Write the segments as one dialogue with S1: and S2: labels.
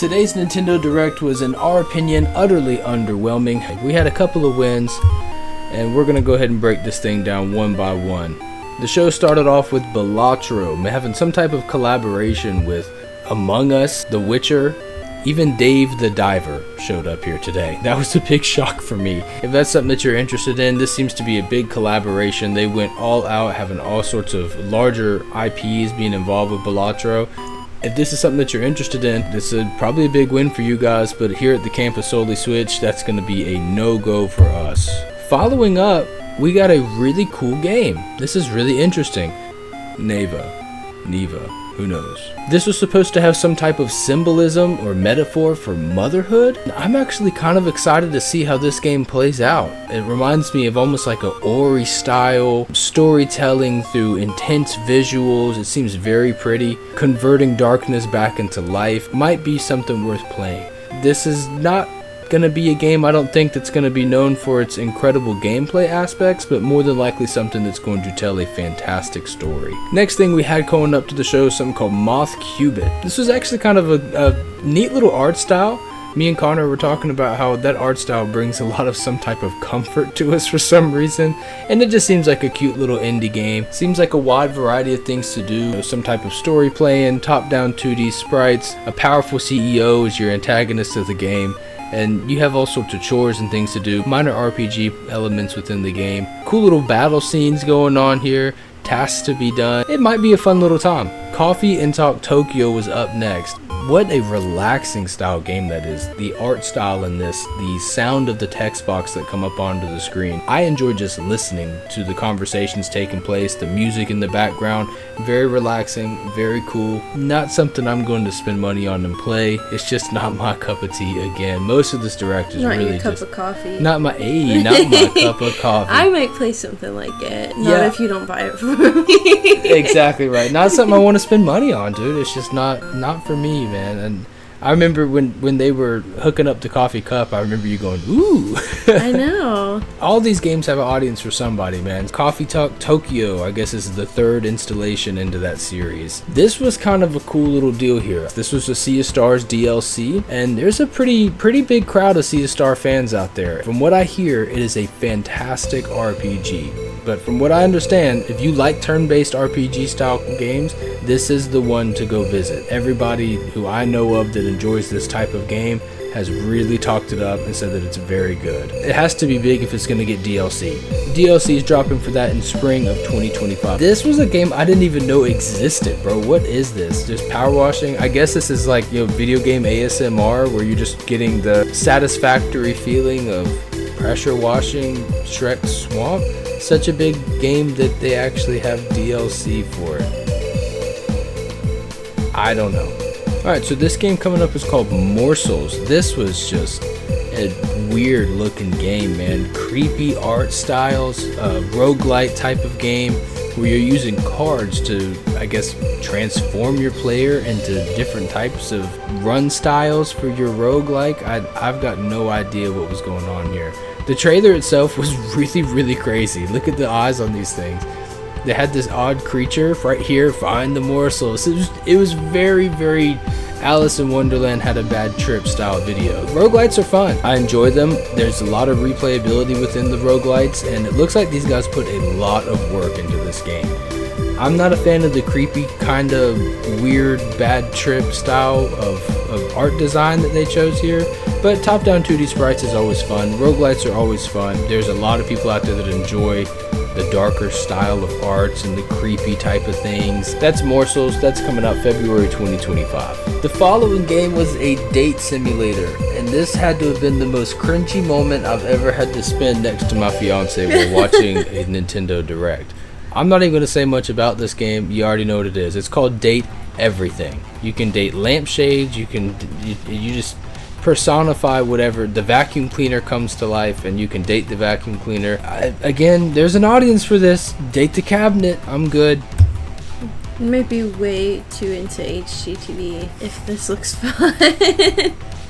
S1: Today's Nintendo Direct was, in our opinion, utterly underwhelming. We had a couple of wins, and we're going to go ahead and break this thing down one by one. The show started off with Balatro having some type of collaboration with Among Us, The Witcher. Even Dave the Diver showed up here today. That was a big shock for me. If that's something that you're interested in, this seems to be a big collaboration. They went all out, having all sorts of larger IPs being involved with Balatro. If this is something that you're interested in, this is probably a big win for you guys, but here at the Campus Solely Switch, that's going to be a no-go for us. Following up, we got a really cool game. This is really interesting. Neva, who knows? This was supposed to have some type of symbolism or metaphor for motherhood. I'm actually kind of excited to see how this game plays out. It reminds me of almost like a Ori style storytelling through intense visuals. It seems very pretty. Converting darkness back into life might be something worth playing. This is not gonna be a game, I don't think, that's gonna be known for its incredible gameplay aspects, but more than likely something that's going to tell a fantastic story. Next thing we had going up to the show is something called Moth Cubit. This was actually kind of a neat little art style. Me and Connor were talking about how that art style brings a lot of some type of comfort to us for some reason, and it just seems like a cute little indie game. Seems like a wide variety of things to do. Some type of story playing, top-down 2D sprites, a powerful CEO is your antagonist of the game, and you have all sorts of chores and things to do, minor RPG elements within the game, cool little battle scenes going on here, tasks to be done. It might be a fun little time. Coffee and Talk Tokyo was up next. What a relaxing style game that is. The art style in this, the sound of the text box that come up onto the screen. I enjoy just listening to the conversations taking place, the music in the background. Very relaxing, very cool. Not something I'm going to spend money on and play. It's just not my cup of tea again. Most of this direct is
S2: not
S1: really
S2: your cup
S1: just
S2: of coffee.
S1: not my cup of coffee.
S2: I might play something like it. Not if you don't buy it for me.
S1: Exactly right. Not something I want to spend money on, dude. It's just not for me, man. And I remember when they were hooking up the coffee cup, I remember you going, ooh.
S2: I know.
S1: All these games have an audience for somebody, man. Coffee Talk Tokyo, I guess, is the third installation into that series. This was kind of a cool little deal here. This was a Sea of Stars DLC, and there's a pretty big crowd of Sea of Star fans out there. From what I hear, it is a fantastic RPG. But from what I understand, if you like turn-based RPG style games, this is the one to go visit. Everybody who I know of that enjoys this type of game has really talked it up and said that it's very good. It has to be big if it's going to get DLC. DLC is dropping for that in spring of 2025. This was a game I didn't even know existed, bro. What is this? Just power washing? I guess this is like, video game ASMR, where you're just getting the satisfactory feeling of pressure washing Shrek Swamp. Such a big game that they actually have DLC for it. I don't know. Alright, so this game coming up is called Morsels. This was just a weird looking game, man. Creepy art styles, roguelite type of game where you're using cards to, I guess, transform your player into different types of run styles for your roguelike. I've got no idea what was going on here. The trailer itself was really crazy. Look at the eyes on these things. They had this odd creature right here, find the morsels. It was very Alice in Wonderland had a bad trip style video. Roguelites are fun. I enjoy them. There's a lot of replayability within the roguelites, and it looks like these guys put a lot of work into this game. I'm not a fan of the creepy kind of weird bad trip style of art design that they chose here, but top-down 2D sprites is always fun. Roguelites are always fun. There's a lot of people out there that enjoy the darker style of arts and the creepy type of things. That's Morsels. That's coming out February 2025. The following game was a date simulator, and this had to have been the most cringy moment I've ever had to spend next to my fiance while watching a Nintendo Direct. I'm not even going to say much about this game. You already know what it is. It's called Date Everything. You can date lampshades. You just personify whatever. The vacuum cleaner comes to life, and you can date the vacuum cleaner. Again, there's an audience for this. Date the cabinet. I'm good.
S2: Maybe way too into HGTV if this looks fun.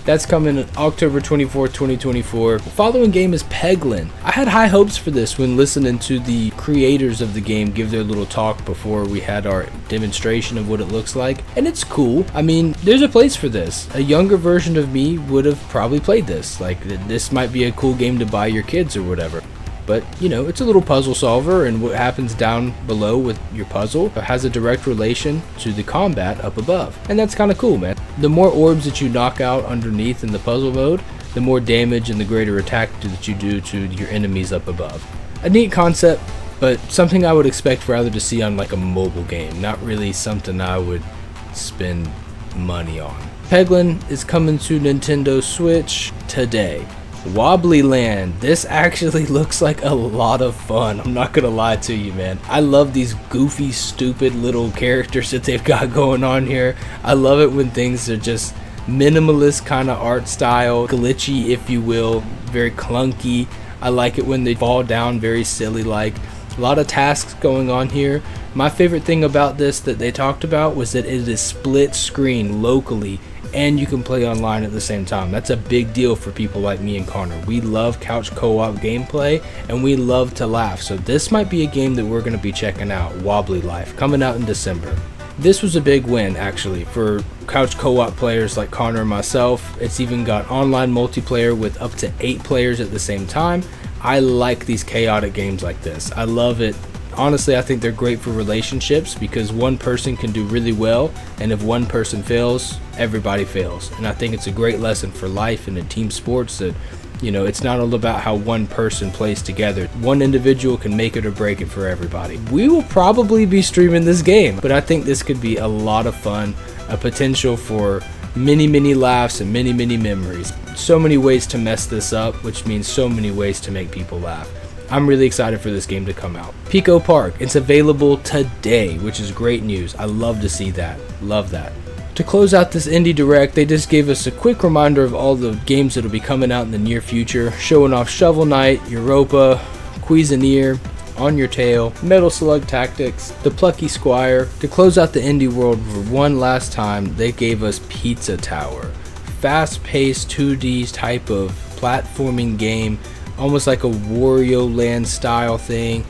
S1: That's coming October 24th, 2024. The following game is Peglin. I had high hopes for this when listening to the creators of the game give their little talk before we had our demonstration of what it looks like, and it's cool. I mean, there's a place for this. A younger version of me would have probably played this. Like, this might be a cool game to buy your kids or whatever. But, you know, it's a little puzzle solver, and what happens down below with your puzzle has a direct relation to the combat up above. And that's kind of cool, man. The more orbs that you knock out underneath in the puzzle mode, the more damage and the greater attack that you do to your enemies up above. A neat concept, but something I would expect rather to see on like a mobile game. Not really something I would spend money on. Peglin is coming to Nintendo Switch today. Wobbly Land. This actually looks like a lot of fun. I'm not gonna lie to you, man. I love these goofy, stupid little characters that they've got going on here. I love it when things are just minimalist kind of art style, glitchy if you will, very clunky. I like it when they fall down very silly like. A lot of tasks going on here. My favorite thing about this that they talked about was that it is split screen locally, and you can play online at the same time. That's a big deal for people like me and Connor. We love couch co-op gameplay, and we love to laugh. So this might be a game that we're going to be checking out, Wobbly Life, coming out in December. This was a big win, actually, for couch co-op players like Connor and myself. It's even got online multiplayer with up to 8 players at the same time. I like these chaotic games like this. I love it. Honestly, I think they're great for relationships because one person can do really well, and if one person fails, everybody fails. And I think it's a great lesson for life and in team sports that, you know, it's not all about how one person plays together. One individual can make it or break it for everybody. We will probably be streaming this game, but I think this could be a lot of fun, a potential for many laughs and many memories. So many ways to mess this up, which means so many ways to make people laugh. I'm really excited for this game to come out. Pico Park, it's available today, which is great news. I love to see that. Love that. To close out this Indie Direct, they just gave us a quick reminder of all the games that will be coming out in the near future, showing off Shovel Knight, Europa, Cuisenaire, On Your Tail, Metal Slug Tactics, The Plucky Squire. To close out the indie world for one last time, they gave us Pizza Tower. Fast-paced 2D type of platforming game, almost like a Wario Land style thing.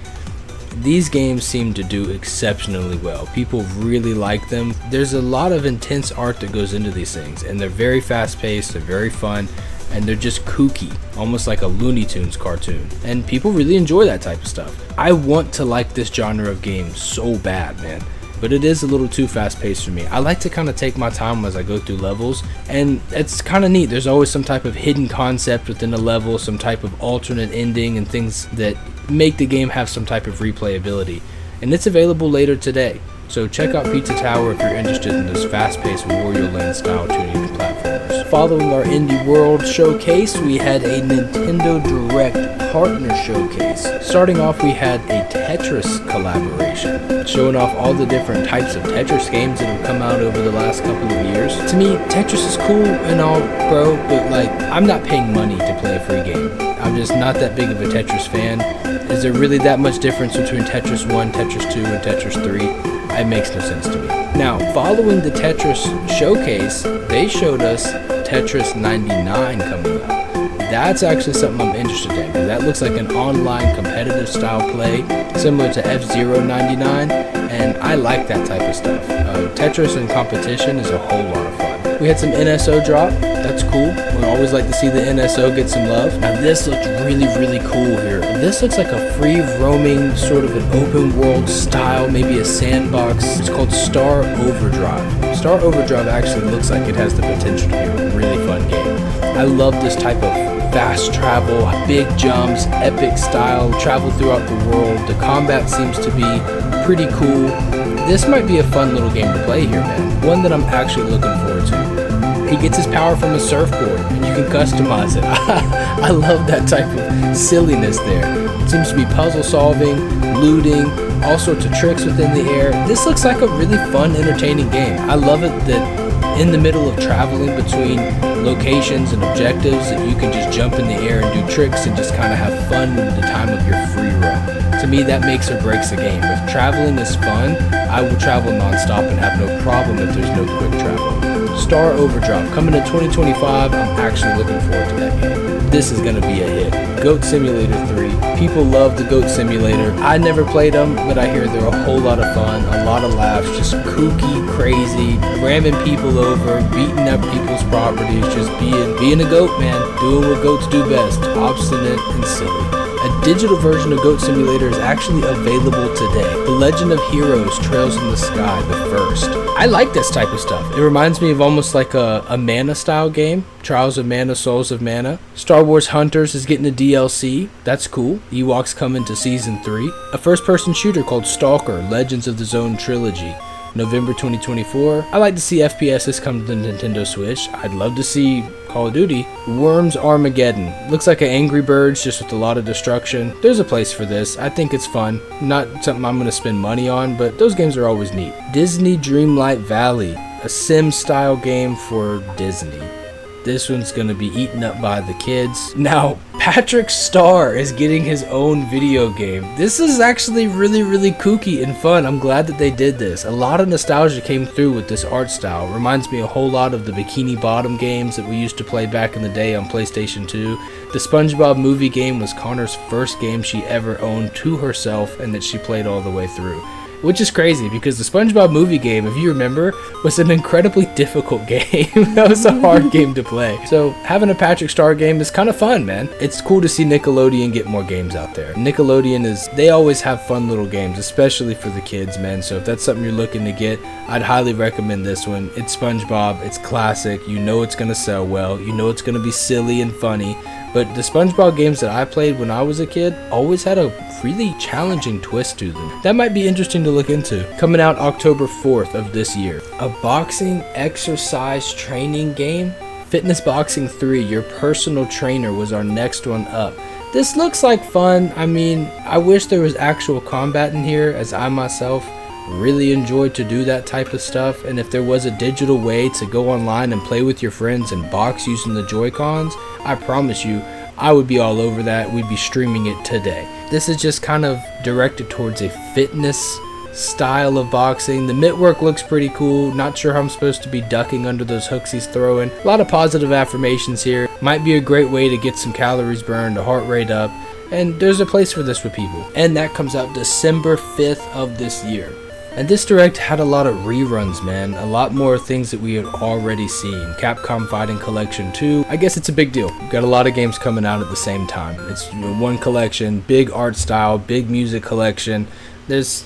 S1: These games seem to do exceptionally well. People really like them. There's a lot of intense art that goes into these things, and they're very fast-paced, they're very fun, and they're just kooky, almost like a Looney Tunes cartoon. And people really enjoy that type of stuff. I want to like this genre of game so bad, man. But it is a little too fast-paced for me. I like to kind of take my time as I go through levels, and it's kind of neat. There's always some type of hidden concept within a level, some type of alternate ending, and things that make the game have some type of replayability. And it's available later today. So check out Pizza Tower if you're interested in this fast-paced Wario Land style 2D platformers. Following our Indie World showcase, we had a Nintendo Direct partner showcase. Starting off, we had a Tetris collaboration, showing off all the different types of Tetris games that have come out over the last couple of years. To me, Tetris is cool and all, bro, but like, I'm not paying money to play a free game. I'm just not that big of a Tetris fan. Is there really that much difference between Tetris 1, Tetris 2, and Tetris 3? It makes no sense to me. Now, following the Tetris showcase, they showed us Tetris 99 coming out. That's actually something I'm interested in, because that looks like an online competitive style play, similar to F-Zero 99, and I like that type of stuff. Tetris in competition is a whole lot of fun. We had some NSO drop. That's cool. We always like to see the NSO get some love. Now this looks really cool here. This looks like a free roaming sort of an open world style, maybe a sandbox. It's called Star Overdrive. Star Overdrive actually looks like it has the potential to be a really fun game. I love this type of fast travel, big jumps, epic style, travel throughout the world. The combat seems to be pretty cool. This might be a fun little game to play here, man. One that I'm actually looking forward to. He gets his power from a surfboard, and you can customize it. I love that type of silliness there. It seems to be puzzle solving, looting, all sorts of tricks within the air. This looks like a really fun, entertaining game. I love it that in the middle of traveling between locations and objectives, that you can just jump in the air and do tricks and just kind of have fun in the time of your free roam. To me, that makes or breaks a game. If traveling is fun, I will travel nonstop and have no problem if there's no quick travel. Star Overdrive, coming in 2025, I'm actually looking forward to that game. This is going to be a hit. Goat Simulator 3. People love the Goat Simulator. I never played them, but I hear they're a whole lot of fun, a lot of laughs, just kooky, crazy, ramming people over, beating up people's properties, just being a goat, man, doing what goats do best, obstinate and silly. A digital version of Goat Simulator is actually available today. The Legend of Heroes Trails in the Sky, the first. I like this type of stuff. It reminds me of almost like a Mana style game. Trials of Mana, Souls of Mana. Star Wars Hunters is getting a DLC. That's cool. Ewoks coming to Season 3. A first-person shooter called Stalker, Legends of the Zone Trilogy. November 2024. I like to see FPSs come to the Nintendo Switch. I'd love to see Call of Duty. Worms Armageddon. Looks like an Angry Birds, just with a lot of destruction. There's a place for this. I think it's fun. Not something I'm going to spend money on, but those games are always neat. Disney Dreamlight Valley. A sim-style game for Disney. This one's going to be eaten up by the kids. Now, Patrick Star is getting his own video game. This is actually really kooky and fun. I'm glad that they did this. A lot of nostalgia came through with this art style. Reminds me a whole lot of the Bikini Bottom games that we used to play back in the day on PlayStation 2. The SpongeBob movie game was Connor's first game she ever owned to herself and that she played all the way through. Which is crazy because the SpongeBob movie game, if you remember, was an incredibly difficult game. That was a hard game to play. So having a Patrick Star game is kind of fun, man. It's cool to see Nickelodeon get more games out there. Nickelodeon they always have fun little games, especially for the kids, man. So if that's something you're looking to get, I'd highly recommend this one. It's SpongeBob, it's classic, you know it's gonna sell well, you know it's gonna be silly and funny. But the SpongeBob games that I played when I was a kid always had a really challenging twist to them. That might be interesting to look into. Coming out October 4th of this year. A boxing exercise training game? Fitness Boxing 3, Your Personal Trainer was our next one up. This looks like fun. I mean, I wish there was actual combat in here, as I myself really enjoyed to do that type of stuff, and if there was a digital way to go online and play with your friends and box using the Joy-Cons, I promise you I would be all over that. We'd be streaming it today. This is just kind of directed towards a fitness style of boxing. The mitt work looks pretty cool. Not sure how I'm supposed to be ducking under those hooks he's throwing. A lot of positive affirmations here. Might be a great way to get some calories burned, a heart rate up, and there's a place for this for people. And that comes out December 5th of this year. And this direct had a lot of reruns, man. A lot more things that we had already seen. Capcom Fighting Collection 2. I guess it's a big deal. We've got a lot of games coming out at the same time. It's one collection, big art style, big music collection. There's,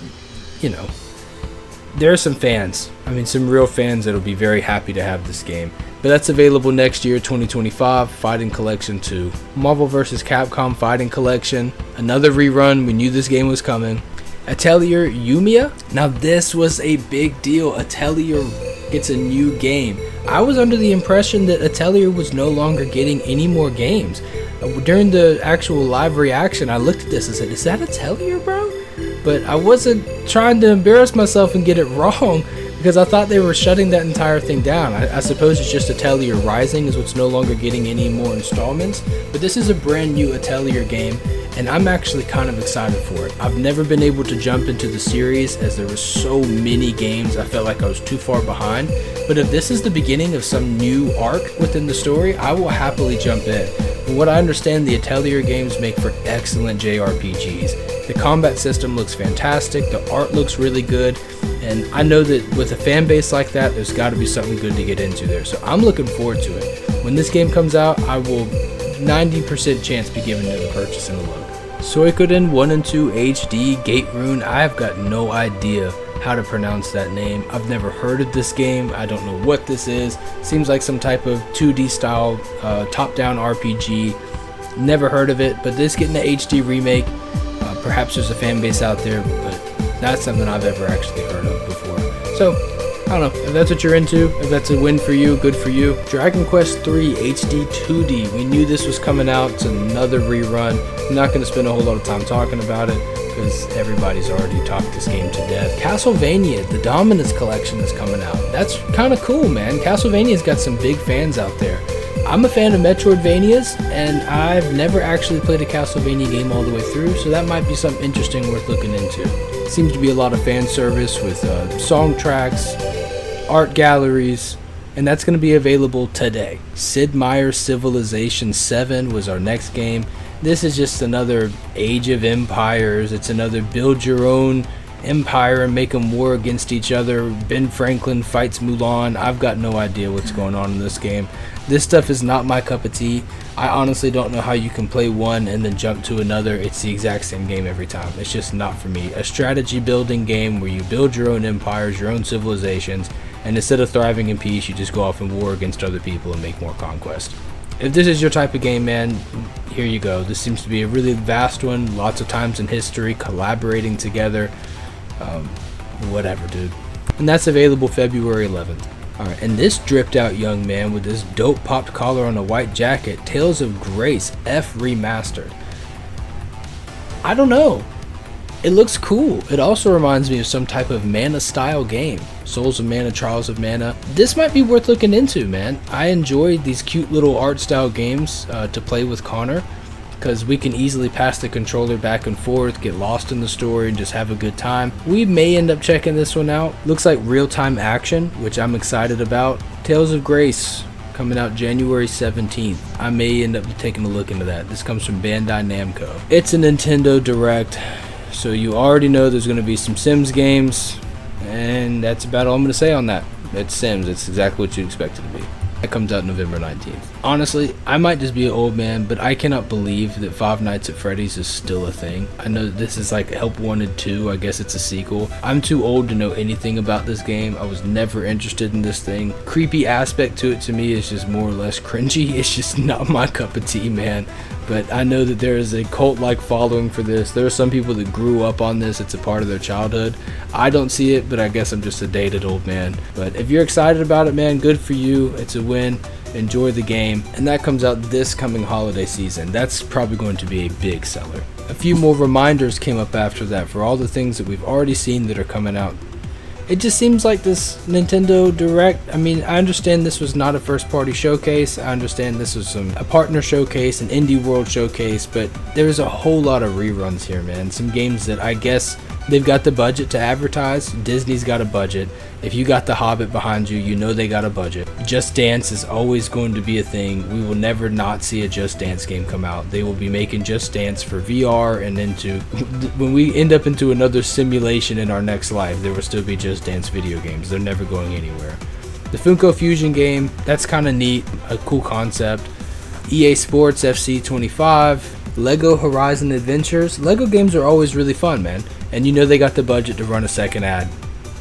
S1: there are some fans. I mean, some real fans that'll be very happy to have this game. But that's available next year, 2025, Fighting Collection 2. Marvel vs. Capcom Fighting Collection. Another rerun. We knew this game was coming. Atelier Yumiya. Now this was a big deal. Atelier gets a new game. I was under the impression that Atelier was no longer getting any more games. During the actual live reaction, I looked at this and said, is that Atelier, bro? But I wasn't trying to embarrass myself and get it wrong because I thought they were shutting that entire thing down. I suppose it's just Atelier Rising is what's no longer getting any more installments. But this is a brand new Atelier game, and I'm actually kind of excited for it. I've never been able to jump into the series as there were so many games. I felt like I was too far behind. But if this is the beginning of some new arc within the story, I will happily jump in. From what I understand, the Atelier games make for excellent JRPGs. The combat system looks fantastic, the art looks really good, and I know that with a fan base like that, there's got to be something good to get into there. So I'm looking forward to it. When this game comes out, I will 90% chance be giving it a purchase and a look. Suikoden 1 and 2 HD Gate Rune. I have got no idea how to pronounce that name. I've never heard of this game. I don't know what this is. Seems like some type of 2D style top-down RPG. Never heard of it, but this getting an HD remake. Perhaps there's a fan base out there, but not something I've ever actually heard of before. So, I don't know, if that's what you're into, if that's a win for you, good for you. Dragon Quest 3 HD 2D. We knew this was coming out. It's another rerun. I'm not going to spend a whole lot of time talking about it because everybody's already talked this game to death. Castlevania, the Dominus Collection is coming out. That's kind of cool, man. Castlevania's got some big fans out there. I'm a fan of Metroidvanias, and I've never actually played a Castlevania game all the way through, so that might be something interesting worth looking into. Seems to be a lot of fan service with song tracks, art galleries, and that's going to be available today. Sid Meier's Civilization 7 was our next game. This is just another Age of Empires. It's another build your own empire and make them war against each other. Ben Franklin fights Mulan. I've got no idea what's going on in this game. This stuff is not my cup of tea. I honestly don't know how you can play one and then jump to another. It's the exact same game every time. It's just not for me. A strategy building game where you build your own empires, your own civilizations, and instead of thriving in peace, you just go off and war against other people and make more conquest. If this is your type of game, man, here you go. This seems to be a really vast one. Lots of times in history, collaborating together. Whatever, dude. And that's available February 11th. Alright, and this dripped out young man with this dope popped collar on a white jacket, Tales of Grace F Remastered. I don't know. It looks cool. It also reminds me of some type of Mana style game. Souls of Mana, Trials of Mana. This might be worth looking into, man. I enjoyed these cute little art style games to play with Connor, because we can easily pass the controller back and forth, get lost in the story, and just have a good time. We may end up checking this one out. Looks like real-time action, which I'm excited about. Tales of Grace, coming out January 17th. I may end up taking a look into that. This comes from Bandai Namco. It's a Nintendo Direct, so you already know there's going to be some Sims games, and that's about all I'm going to say on that. It's Sims. It's exactly what you'd expect it to be. That comes out November 19th. Honestly, I might just be an old man, but I cannot believe that Five Nights at Freddy's is still a thing. I know this is like Help Wanted 2, I guess it's a sequel. I'm too old to know anything about this game. I was never interested in this thing. Creepy aspect to it to me is just more or less cringy. It's just not my cup of tea, man. But I know that there is a cult-like following for this. There are some people that grew up on this. It's a part of their childhood. I don't see it, but I guess I'm just a dated old man. But if you're excited about it, man, good for you. It's a win. Enjoy the game. And that comes out this coming holiday season. That's probably going to be a big seller. A few more reminders came up after that for all the things that we've already seen that are coming out. It just seems like this Nintendo Direct, I mean, I understand this was not a first party showcase. I understand this was a partner showcase, an indie world showcase, but there's a whole lot of reruns here, man. Some games that I guess they've got the budget to advertise. Disney's got a budget. If you got The Hobbit behind you, you know they got a budget. Just Dance is always going to be a thing. We will never not see a Just Dance game come out. They will be making Just Dance for VR, and into when we end up into another simulation in our next life, there will still be Just Dance video games. They're never going anywhere. The Funko Fusion game, that's kind of neat, a cool concept. EA Sports FC 25, Lego Horizon Adventures. Lego games are always really fun, man, and you know they got the budget to run a second ad.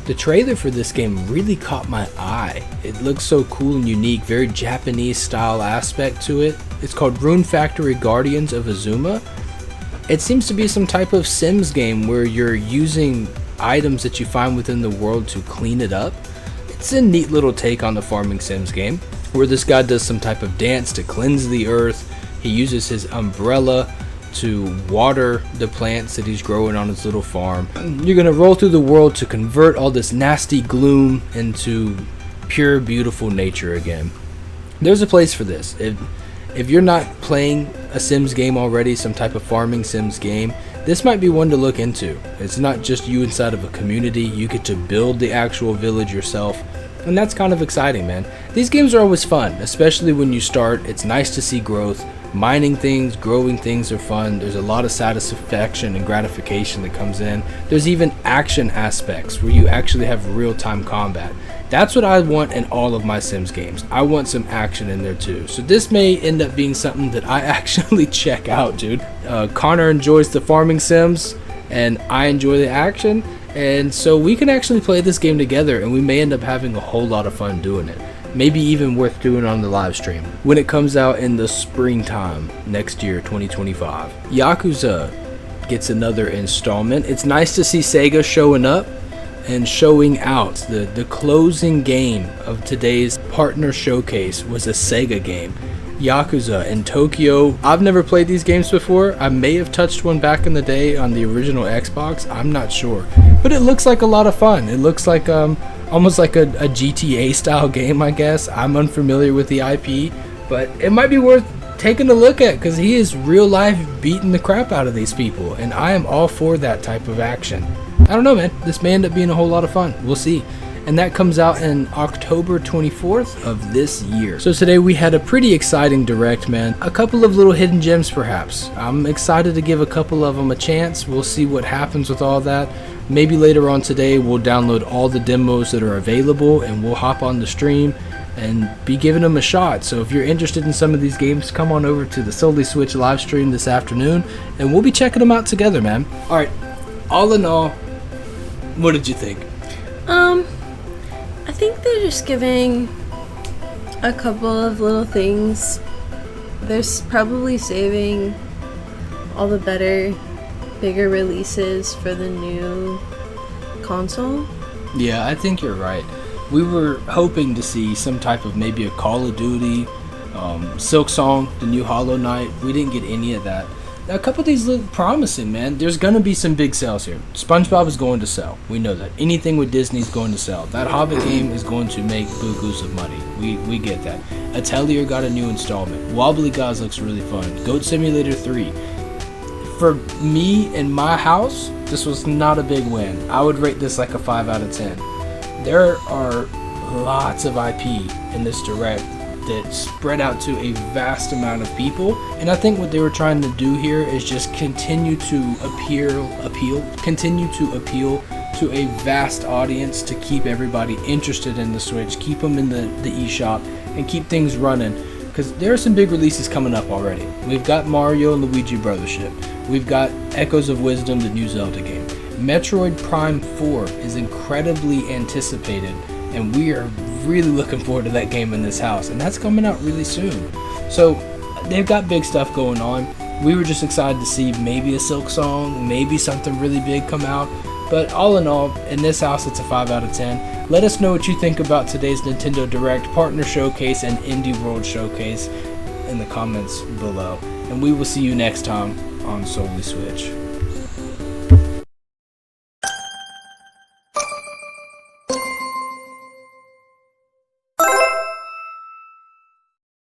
S1: The trailer for this game really caught my eye. It looks so cool and unique, very Japanese style aspect to it. It's called Rune Factory Guardians of Azuma. It seems to be some type of Sims game where you're using items that you find within the world to clean it up. It's a neat little take on the farming Sims game, where this guy does some type of dance to cleanse the earth. He uses his umbrella to water the plants that he's growing on his little farm. You're gonna roll through the world to convert all this nasty gloom into pure, beautiful nature again. There's a place for this. If you're not playing a Sims game already, some type of farming Sims game, this might be one to look into. It's not just you inside of a community. You get to build the actual village yourself, and that's kind of exciting, man. These games are always fun, especially when you start. It's nice to see growth. Mining things, growing things are fun. There's a lot of satisfaction and gratification that comes in. There's even action aspects where you actually have real-time combat. That's what I want in all of my Sims games. I want some action in there too. So this may end up being something that I actually check out, dude. Connor enjoys the farming Sims, and I enjoy the action. And so we can actually play this game together, and we may end up having a whole lot of fun doing it. Maybe even worth doing on the live stream when it comes out in the springtime next year, 2025. Yakuza gets another installment. It's nice to see Sega showing up and showing out. The closing game of today's partner showcase was a Sega game, Yakuza in Tokyo. I've never played these games before. I may have touched one back in the day on the original Xbox. I'm not sure, but it looks like a lot of fun. It looks like almost like a GTA style game, I guess. I'm unfamiliar with the IP, But it might be worth taking a look at because he is real life beating the crap out of these people, and I am all for that type of action. I don't know, man. This may end up being a whole lot of fun. We'll see. And that comes out in October 24th of this year. So today we had a pretty exciting direct, man. A couple of little hidden gems, perhaps. I'm excited to give a couple of them a chance. We'll see what happens with all that. Maybe later on today we'll download all the demos that are available and we'll hop on the stream and be giving them a shot. So if you're interested in some of these games, come on over to the Solely Switch live stream this afternoon and we'll be checking them out together, man. All right, all in all, what did you think?
S2: I think they're just giving a couple of little things. They're probably saving all the better, bigger releases for the new console.
S1: Yeah, I think you're right. We were hoping to see some type of maybe a Call of Duty, Silksong, the new Hollow Knight. We didn't get any of that. Now, a couple of these look promising, man. There's going to be some big sales here. SpongeBob is going to sell. We know that. Anything with Disney is going to sell. That Hobbit game is going to make bukus of money. We get that. Atelier got a new installment. Wobbly Guys looks really fun. Goat Simulator 3. For me in my house, this was not a big win. I would rate this like a 5 out of 10. There are lots of IP in this direct that spread out to a vast amount of people, and I think what they were trying to do here is just continue to appeal to a vast audience to keep everybody interested in the Switch, keep them in the eShop, and keep things running, because there are some big releases coming up already. We've got Mario and Luigi Brothership. We've got Echoes of Wisdom, the new Zelda game. Metroid Prime 4 is incredibly anticipated, and we are really looking forward to that game in this house, and that's coming out really soon. So they've got big stuff going on. We were just excited to see maybe a Silksong, maybe something really big come out. But all in all, in this house, it's a 5 out of 10. Let us know what you think about today's Nintendo Direct Partner Showcase and Indie World Showcase in the comments below. And we will see you next time on Solely Switch.